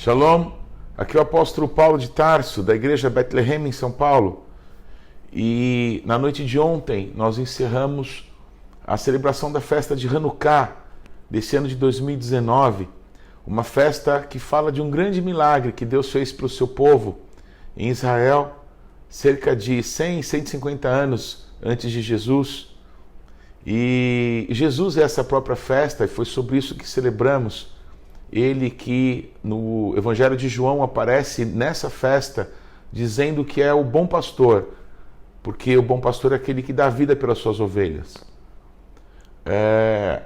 Shalom, aqui é o apóstolo Paulo de Tarso, da igreja Bethlehem em São Paulo. E na noite de ontem nós encerramos a celebração da festa de Hanukkah, desse ano de 2019. Uma festa que fala de um grande milagre que Deus fez para o seu povo em Israel, cerca de 150 anos antes de Jesus. E Jesus é essa própria festa, e foi sobre isso que celebramos. Ele que no Evangelho de João aparece nessa festa dizendo que é o bom pastor, porque o bom pastor é aquele que dá vida pelas suas ovelhas.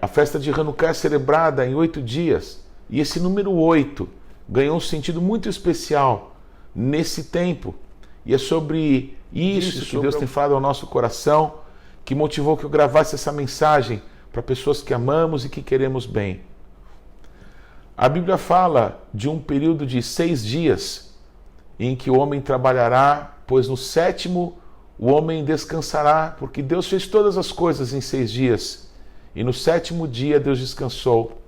A festa de Hanukkah é celebrada em 8 dias, e esse número 8 ganhou um sentido muito especial nesse tempo, e é sobre isso que Deus tem falado ao nosso coração, que motivou que eu gravasse essa mensagem para pessoas que amamos e que queremos bem. A Bíblia fala de um período de 6 dias em que o homem trabalhará, pois no 7º o homem descansará, porque Deus fez todas as coisas em 6 dias e no 7º dia Deus descansou.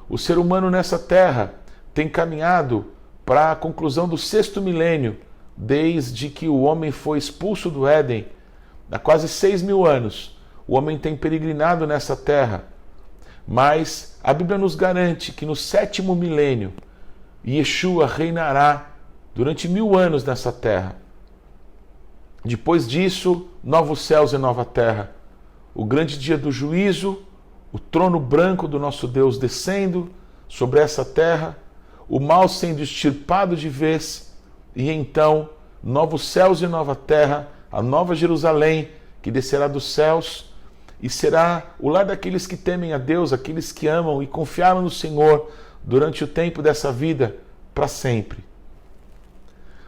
O ser humano nessa terra tem caminhado para a conclusão do 6º milênio, desde que o homem foi expulso do Éden. Há quase 6.000 anos o homem tem peregrinado nessa terra. Mas a Bíblia nos garante que no 7º milênio, Yeshua reinará durante 1000 anos nessa terra. Depois disso, novos céus e nova terra. O grande dia do juízo, o trono branco do nosso Deus descendo sobre essa terra, o mal sendo extirpado de vez, e então, novos céus e nova terra, a nova Jerusalém que descerá dos céus, e será o lar daqueles que temem a Deus, aqueles que amam e confiaram no Senhor durante o tempo dessa vida, para sempre.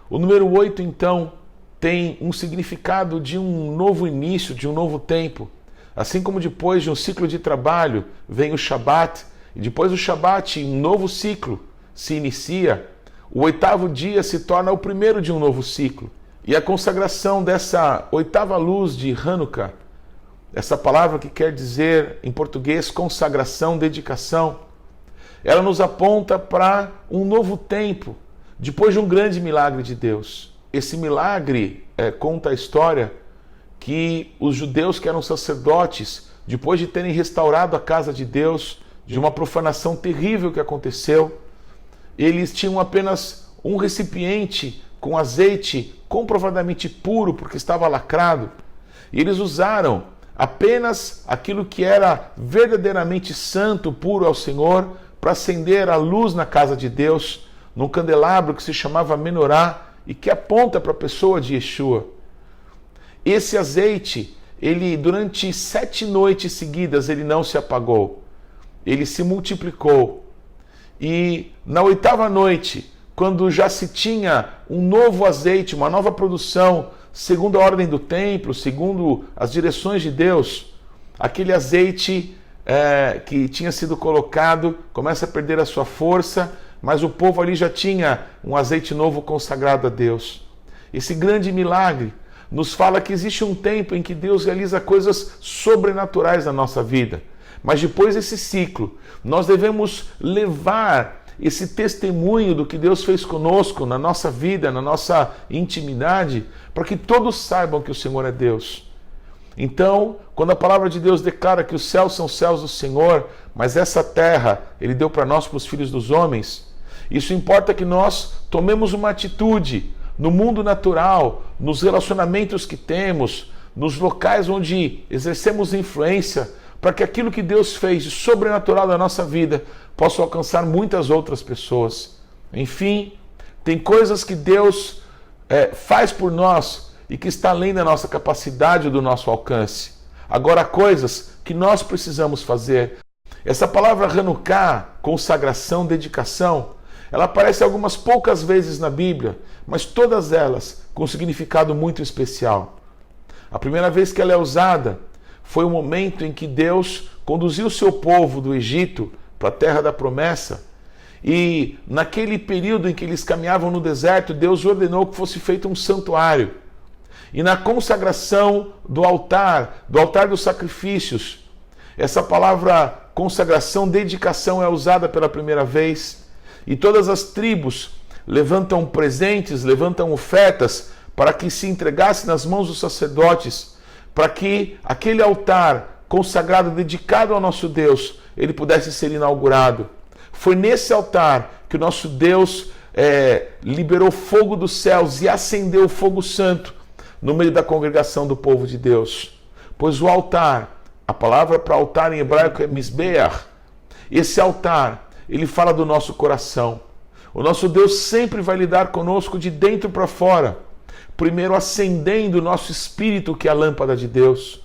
O número 8, então, tem um significado de um novo início, de um novo tempo. Assim como depois de um ciclo de trabalho vem o Shabat, e depois do Shabat um novo ciclo se inicia, o 8º dia se torna o primeiro de um novo ciclo. E a consagração dessa 8ª luz de Hanukkah, essa palavra que quer dizer em português consagração, dedicação, ela nos aponta para um novo tempo, depois de um grande milagre de Deus. Esse milagre conta a história que os judeus que eram sacerdotes, depois de terem restaurado a casa de Deus, de uma profanação terrível que aconteceu, eles tinham apenas um recipiente com azeite comprovadamente puro, porque estava lacrado, e eles usaram apenas aquilo que era verdadeiramente santo, puro ao Senhor, para acender a luz na casa de Deus, num candelabro que se chamava menorá e que aponta para a pessoa de Yeshua. Esse azeite, ele durante 7 noites seguidas, ele não se apagou. Ele se multiplicou. E na 8ª noite, quando já se tinha um novo azeite, uma nova produção, segundo a ordem do templo, segundo as direções de Deus, aquele azeite que tinha sido colocado começa a perder a sua força, mas o povo ali já tinha um azeite novo consagrado a Deus. Esse grande milagre nos fala que existe um tempo em que Deus realiza coisas sobrenaturais na nossa vida, mas depois desse ciclo, nós devemos levar esse testemunho do que Deus fez conosco na nossa vida, na nossa intimidade, para que todos saibam que o Senhor é Deus. Então, quando a palavra de Deus declara que os céus são céus do Senhor, mas essa terra Ele deu para nós, para os filhos dos homens, isso importa que nós tomemos uma atitude no mundo natural, nos relacionamentos que temos, nos locais onde exercemos influência, para que aquilo que Deus fez de sobrenatural na nossa vida possa alcançar muitas outras pessoas. Enfim, tem coisas que Deus faz por nós e que está além da nossa capacidade, do nosso alcance. Agora, há coisas que nós precisamos fazer. Essa palavra Hanukkah, consagração, dedicação, ela aparece algumas poucas vezes na Bíblia, mas todas elas com um significado muito especial. A primeira vez que ela é usada foi o momento em que Deus conduziu o seu povo do Egito para a terra da promessa, e naquele período em que eles caminhavam no deserto, Deus ordenou que fosse feito um santuário. E na consagração do altar dos sacrifícios, essa palavra consagração, dedicação é usada pela primeira vez. e todas as tribos levantam presentes, levantam ofertas para que se entregasse nas mãos dos sacerdotes, para que aquele altar consagrado, dedicado ao nosso Deus, ele pudesse ser inaugurado. Foi nesse altar que o nosso Deus liberou fogo dos céus e acendeu o fogo santo no meio da congregação do povo de Deus. Pois o altar, a palavra para altar em hebraico é misbeach. Esse altar, ele fala do nosso coração. O nosso Deus sempre vai lidar conosco de dentro para fora. Primeiro acendendo o nosso espírito, que é a lâmpada de Deus.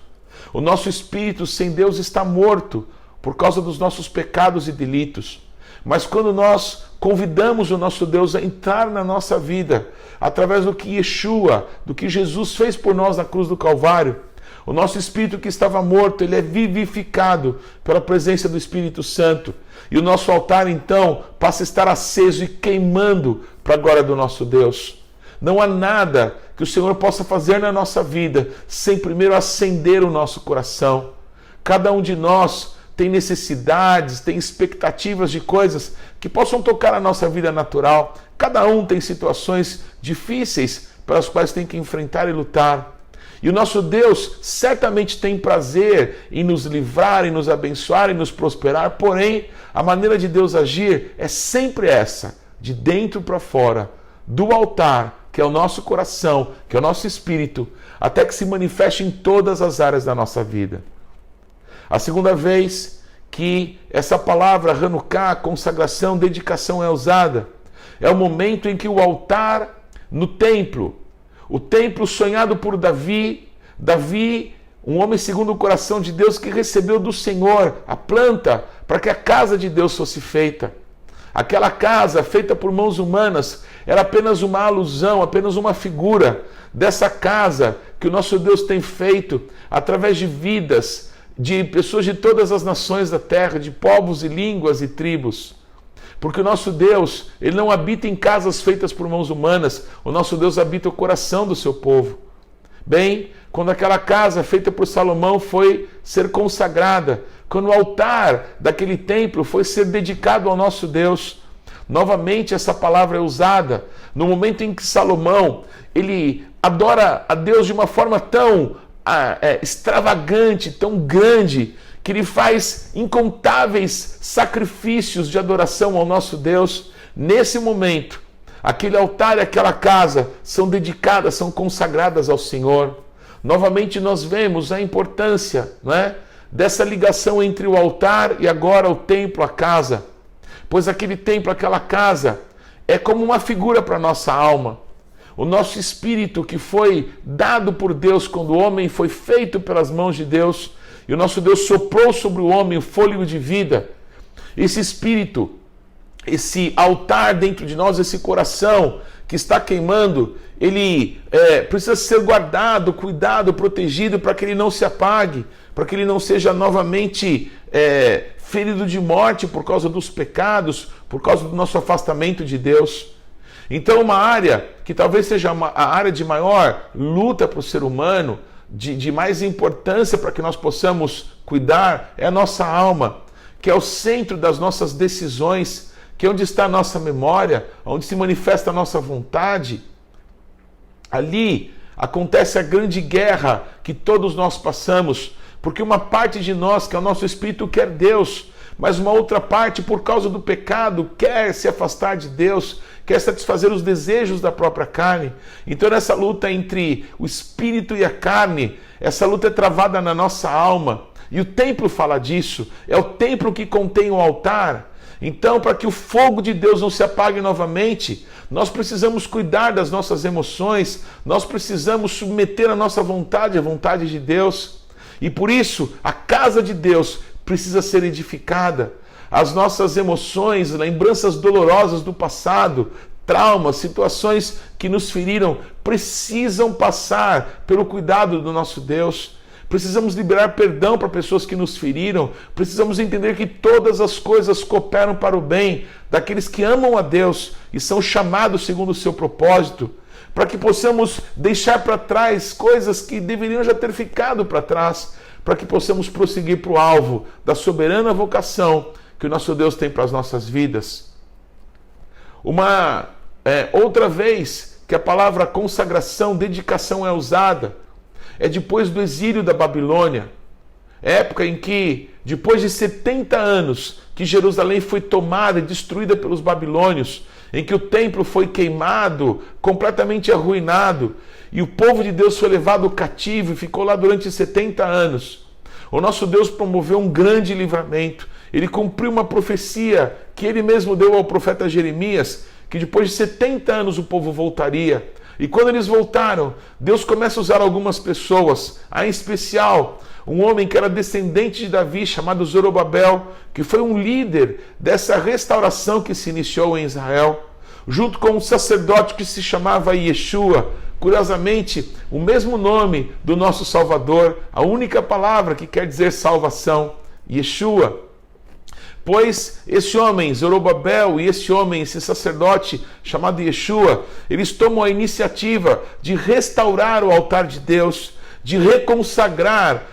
O nosso espírito sem Deus está morto por causa dos nossos pecados e delitos. Mas quando nós convidamos o nosso Deus a entrar na nossa vida, através do que Yeshua, do que Jesus fez por nós na cruz do Calvário, o nosso espírito que estava morto, ele é vivificado pela presença do Espírito Santo. E o nosso altar, então, passa a estar aceso e queimando para a glória do nosso Deus. Não há nada que o Senhor possa fazer na nossa vida sem primeiro acender o nosso coração. Cada um de nós tem necessidades, tem expectativas de coisas que possam tocar a nossa vida natural. Cada um tem situações difíceis pelas quais tem que enfrentar e lutar. E o nosso Deus certamente tem prazer em nos livrar, em nos abençoar, em nos prosperar. Porém, a maneira de Deus agir é sempre essa, de dentro para fora, do altar, que é o nosso coração, que é o nosso espírito, até que se manifeste em todas as áreas da nossa vida. A segunda vez que essa palavra Hanukkah, consagração, dedicação é usada, é o momento em que o altar no templo, o templo sonhado por Davi, um homem segundo o coração de Deus que recebeu do Senhor a planta para que a casa de Deus fosse feita. Aquela casa feita por mãos humanas era apenas uma alusão, apenas uma figura dessa casa que o nosso Deus tem feito através de vidas, de pessoas de todas as nações da terra, de povos e línguas e tribos. Porque o nosso Deus, ele não habita em casas feitas por mãos humanas, o nosso Deus habita o coração do seu povo. Bem, quando aquela casa feita por Salomão foi ser consagrada, quando o altar daquele templo foi ser dedicado ao nosso Deus, novamente essa palavra é usada no momento em que Salomão, ele adora a Deus de uma forma tão extravagante, tão grande, que ele faz incontáveis sacrifícios de adoração ao nosso Deus. Nesse momento, aquele altar e aquela casa são dedicadas, são consagradas ao Senhor. Novamente nós vemos a importância, não é, dessa ligação entre o altar e agora o templo, a casa. Pois aquele templo, aquela casa, é como uma figura para a nossa alma. O nosso espírito que foi dado por Deus quando o homem foi feito pelas mãos de Deus, e o nosso Deus soprou sobre o homem o fôlego de vida. Esse espírito, esse altar dentro de nós, esse coração que está queimando, ele precisa ser guardado, cuidado, protegido, para que ele não se apague, para que ele não seja novamente ferido de morte por causa dos pecados, por causa do nosso afastamento de Deus. Então, uma área que talvez seja a área de maior luta para o ser humano, de mais importância para que nós possamos cuidar, é a nossa alma, que é o centro das nossas decisões, que é onde está a nossa memória, onde se manifesta a nossa vontade. Ali acontece a grande guerra que todos nós passamos, porque uma parte de nós, que é o nosso espírito, quer Deus, mas uma outra parte, por causa do pecado, quer se afastar de Deus, quer satisfazer os desejos da própria carne. Então nessa luta entre o espírito e a carne, essa luta é travada na nossa alma, e o templo fala disso, é o templo que contém o altar. Então, para que o fogo de Deus não se apague novamente, nós precisamos cuidar das nossas emoções, nós precisamos submeter a nossa vontade à vontade de Deus. E por isso, a casa de Deus precisa ser edificada. As nossas emoções, lembranças dolorosas do passado, traumas, situações que nos feriram, precisam passar pelo cuidado do nosso Deus. Precisamos liberar perdão para pessoas que nos feriram. Precisamos entender que todas as coisas cooperam para o bem daqueles que amam a Deus e são chamados segundo o seu propósito, para que possamos deixar para trás coisas que deveriam já ter ficado para trás, para que possamos prosseguir para o alvo da soberana vocação que o nosso Deus tem para as nossas vidas. Outra vez que a palavra consagração, dedicação é usada, é depois do exílio da Babilônia, época em que, depois de 70 anos, que Jerusalém foi tomada e destruída pelos babilônios, em que o templo foi queimado, completamente arruinado, e o povo de Deus foi levado cativo e ficou lá durante 70 anos. O nosso Deus promoveu um grande livramento. Ele cumpriu uma profecia que ele mesmo deu ao profeta Jeremias, que depois de 70 anos o povo voltaria. E quando eles voltaram, Deus começa a usar algumas pessoas, em especial um homem que era descendente de Davi, chamado Zorobabel, que foi um líder dessa restauração que se iniciou em Israel, junto com um sacerdote que se chamava Yeshua, curiosamente, o mesmo nome do nosso Salvador, a única palavra que quer dizer salvação, Yeshua. Pois esse homem, Zorobabel, e esse sacerdote chamado Yeshua, eles tomam a iniciativa de restaurar o altar de Deus, de reconsagrar,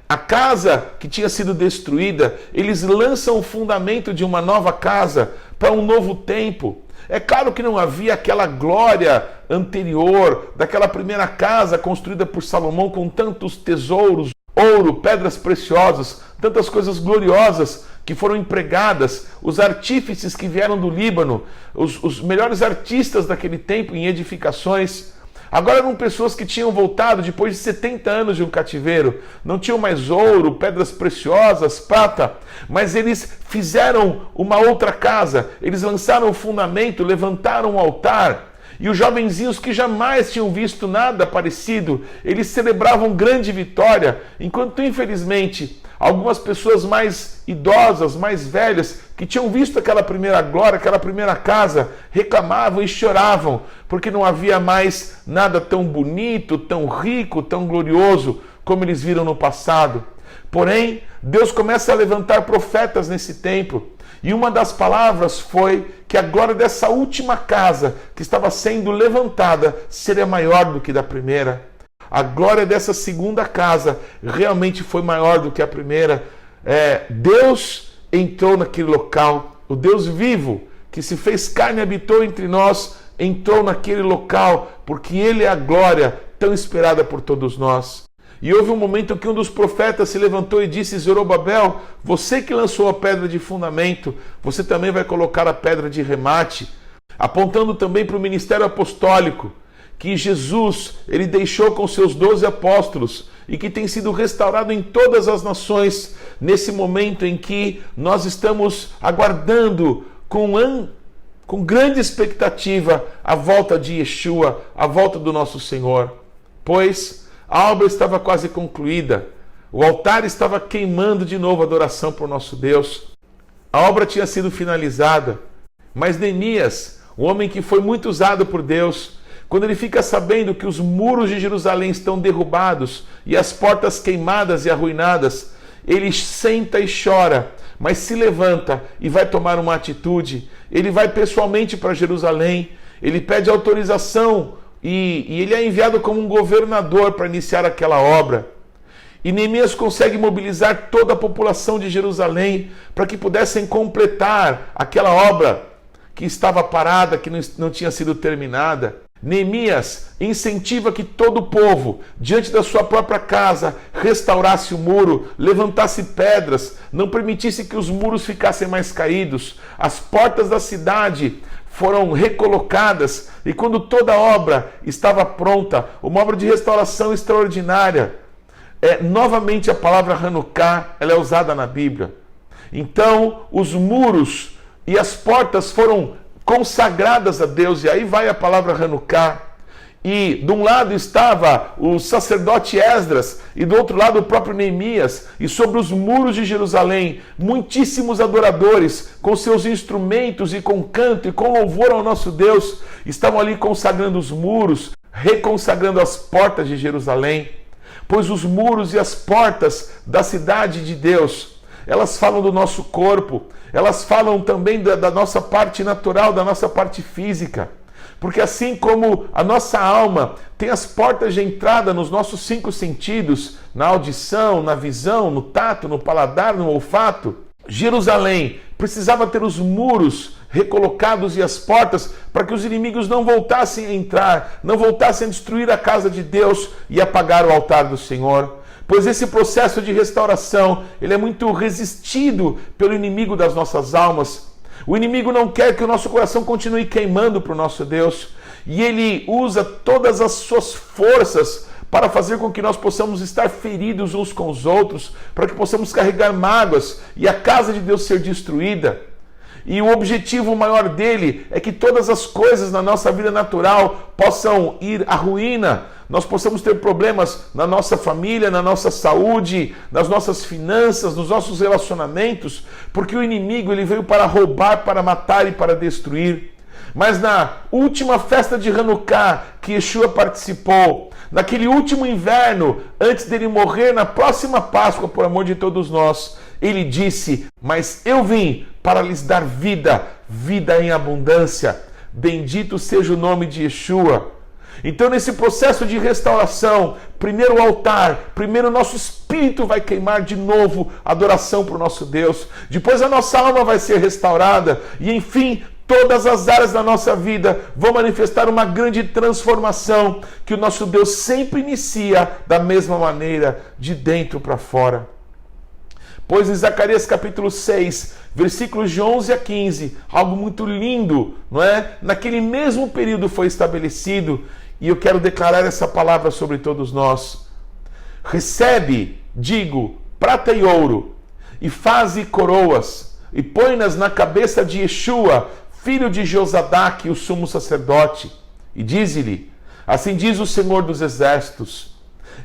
a casa que tinha sido destruída. Eles lançam o fundamento de uma nova casa para um novo tempo. É claro que não havia aquela glória anterior daquela primeira casa construída por Salomão com tantos tesouros, ouro, pedras preciosas, tantas coisas gloriosas que foram empregadas, os artífices que vieram do Líbano, os melhores artistas daquele tempo em edificações. Agora eram pessoas que tinham voltado depois de 70 anos de um cativeiro, não tinham mais ouro, pedras preciosas, prata, mas eles fizeram uma outra casa, eles lançaram o fundamento, levantaram um altar, e os jovenzinhos que jamais tinham visto nada parecido, eles celebravam grande vitória, enquanto infelizmente algumas pessoas mais idosas, mais velhas, que tinham visto aquela primeira glória, aquela primeira casa, reclamavam e choravam, porque não havia mais nada tão bonito, tão rico, tão glorioso, como eles viram no passado. Porém, Deus começa a levantar profetas nesse tempo, e uma das palavras foi que a glória dessa última casa que estava sendo levantada seria maior do que da primeira. A glória dessa segunda casa realmente foi maior do que a primeira. Deus entrou naquele local. O Deus vivo, que se fez carne e habitou entre nós, entrou naquele local, porque Ele é a glória tão esperada por todos nós. E houve um momento em que um dos profetas se levantou e disse: Zorobabel, você que lançou a pedra de fundamento, você também vai colocar a pedra de remate, apontando também para o ministério apostólico, que Jesus, ele deixou com seus 12 apóstolos e que tem sido restaurado em todas as nações, nesse momento em que nós estamos aguardando com grande expectativa a volta de Yeshua, a volta do nosso Senhor. Pois a obra estava quase concluída, o altar estava queimando de novo a adoração para o nosso Deus. A obra tinha sido finalizada, mas Neemias, um homem que foi muito usado por Deus, quando ele fica sabendo que os muros de Jerusalém estão derrubados e as portas queimadas e arruinadas, ele senta e chora, mas se levanta e vai tomar uma atitude. Ele vai pessoalmente para Jerusalém, ele pede autorização e ele é enviado como um governador para iniciar aquela obra. E Neemias consegue mobilizar toda a população de Jerusalém para que pudessem completar aquela obra que estava parada, que não tinha sido terminada. Neemias incentiva que todo o povo, diante da sua própria casa, restaurasse o muro, levantasse pedras, não permitisse que os muros ficassem mais caídos. As portas da cidade foram recolocadas e quando toda a obra estava pronta, uma obra de restauração extraordinária, novamente a palavra Hanukkah, ela é usada na Bíblia. Então os muros e as portas foram consagradas a Deus, e aí vai a palavra Hanukkah. E de um lado estava o sacerdote Esdras, e do outro lado o próprio Neemias, e sobre os muros de Jerusalém, muitíssimos adoradores, com seus instrumentos e com canto e com louvor ao nosso Deus, estavam ali consagrando os muros, reconsagrando as portas de Jerusalém. Pois os muros e as portas da cidade de Deus, elas falam do nosso corpo, elas falam também da nossa parte natural, da nossa parte física. Porque assim como a nossa alma tem as portas de entrada nos nossos 5 sentidos, na audição, na visão, no tato, no paladar, no olfato, Jerusalém precisava ter os muros recolocados e as portas para que os inimigos não voltassem a entrar, não voltassem a destruir a casa de Deus e apagar o altar do Senhor. Pois esse processo de restauração, ele é muito resistido pelo inimigo das nossas almas. O inimigo não quer que o nosso coração continue queimando para o nosso Deus. E ele usa todas as suas forças para fazer com que nós possamos estar feridos uns com os outros, para que possamos carregar mágoas e a casa de Deus ser destruída. E o objetivo maior dele é que todas as coisas na nossa vida natural possam ir à ruína, nós possamos ter problemas na nossa família, na nossa saúde, nas nossas finanças, nos nossos relacionamentos, porque o inimigo ele veio para roubar, para matar e para destruir. Mas na última festa de Hanukkah que Yeshua participou, naquele último inverno, antes dele morrer, na próxima Páscoa, por amor de todos nós, ele disse: mas eu vim para lhes dar vida, vida em abundância. Bendito seja o nome de Yeshua. Então, nesse processo de restauração, primeiro o altar, primeiro o nosso espírito vai queimar de novo adoração para o nosso Deus. Depois a nossa alma vai ser restaurada. E enfim, todas as áreas da nossa vida vão manifestar uma grande transformação que o nosso Deus sempre inicia da mesma maneira, de dentro para fora. Pois em Zacarias capítulo 6, versículos de 11 a 15, algo muito lindo, não é? Naquele mesmo período foi estabelecido, e eu quero declarar essa palavra sobre todos nós. Recebe, digo, prata e ouro, e faze coroas, e põe-nas na cabeça de Yeshua, filho de Josadaque, o sumo sacerdote, e dize-lhe: assim diz o Senhor dos Exércitos,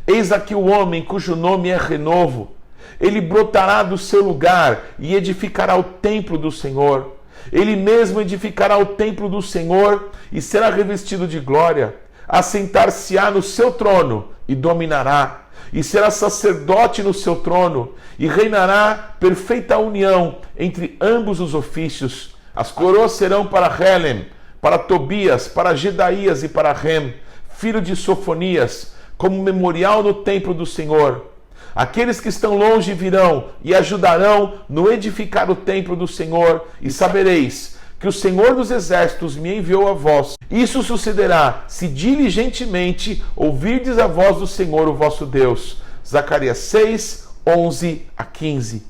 eis aqui o homem cujo nome é Renovo, ele brotará do seu lugar e edificará o templo do Senhor. Ele mesmo edificará o templo do Senhor e será revestido de glória. Assentar-se-á no seu trono e dominará. E será sacerdote no seu trono e reinará perfeita união entre ambos os ofícios. As coroas serão para Helem, para Tobias, para Gedaías e para Rem, filho de Sofonias, como memorial no templo do Senhor. Aqueles que estão longe virão e ajudarão no edificar o templo do Senhor, e sabereis que o Senhor dos Exércitos me enviou a vós. Isso sucederá se diligentemente ouvirdes a voz do Senhor, o vosso Deus. Zacarias 6, 11 a 15.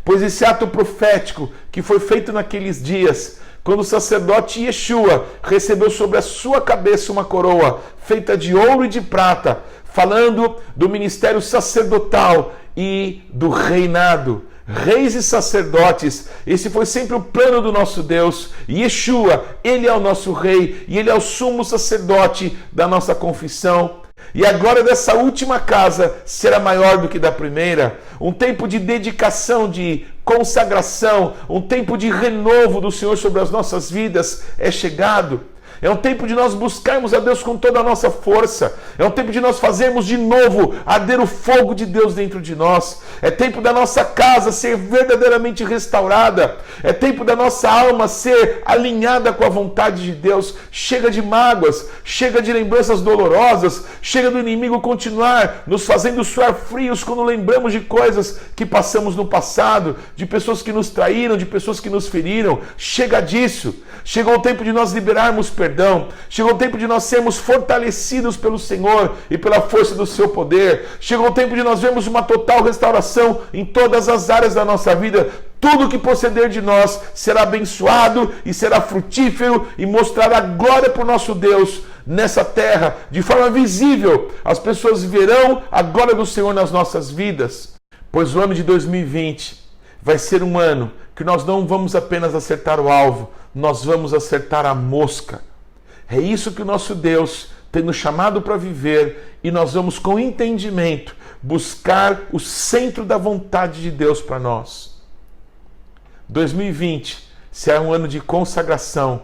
Pois esse ato profético que foi feito naqueles dias, quando o sacerdote Yeshua recebeu sobre a sua cabeça uma coroa feita de ouro e de prata, falando do ministério sacerdotal e do reinado. Reis e sacerdotes, esse foi sempre o plano do nosso Deus. Yeshua, ele é o nosso rei e ele é o sumo sacerdote da nossa confissão. E a glória dessa última casa será maior do que da primeira. Um tempo de dedicação, de consagração, um tempo de renovo do Senhor sobre as nossas vidas é chegado. É um tempo de nós buscarmos a Deus com toda a nossa força. É um tempo de nós fazermos de novo arder o fogo de Deus dentro de nós. É tempo da nossa casa ser verdadeiramente restaurada. É tempo da nossa alma ser alinhada com a vontade de Deus. Chega de mágoas, chega de lembranças dolorosas, chega do inimigo continuar nos fazendo suar frios quando lembramos de coisas que passamos no passado, de pessoas que nos traíram, de pessoas que nos feriram. Chega disso. Chegou o tempo de nós liberarmos perdão. Chegou o tempo de nós sermos fortalecidos pelo Senhor e pela força do seu poder. Chegou o tempo de nós vermos uma total restauração em todas as áreas da nossa vida. Tudo que proceder de nós será abençoado e será frutífero e mostrará glória para o nosso Deus nessa terra, de forma visível. As pessoas verão a glória do Senhor nas nossas vidas. Pois o ano de 2020 vai ser um ano que nós não vamos apenas acertar o alvo, nós vamos acertar a mosca. É isso que o nosso Deus tem nos chamado para viver, e nós vamos com entendimento buscar o centro da vontade de Deus para nós. 2020 será um ano de consagração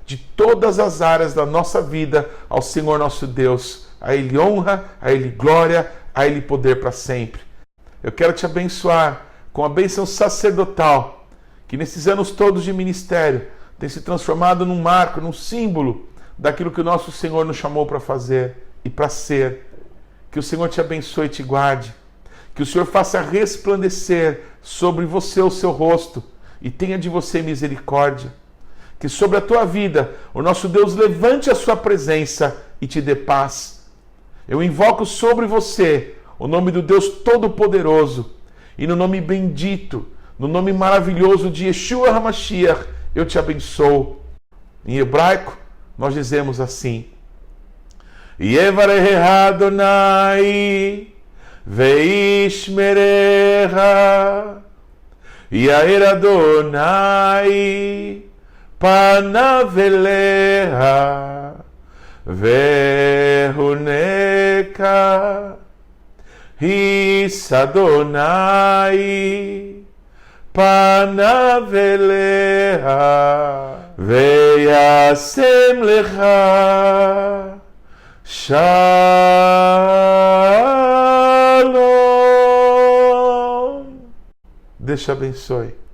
de todas as áreas da nossa vida ao Senhor nosso Deus. A Ele honra, a Ele glória, a Ele poder para sempre. Eu quero te abençoar com a bênção sacerdotal, que nesses anos todos de ministério tem se transformado num marco, num símbolo daquilo que o nosso Senhor nos chamou para fazer e para ser. Que o Senhor te abençoe e te guarde. Que o Senhor faça resplandecer sobre você o seu rosto e tenha de você misericórdia. Que sobre a tua vida o nosso Deus levante a sua presença e te dê paz. Eu invoco sobre você o nome do Deus Todo-Poderoso e no nome bendito, no nome maravilhoso de Yeshua HaMashiach, eu te abençoo. Em hebraico, nós dizemos assim: Yevareh Adonai veishmerecha, Yair Adonai panav elecha, vehuneka, His Adonai panav elecha, veyasem lecha Shalom. Deus te abençoe.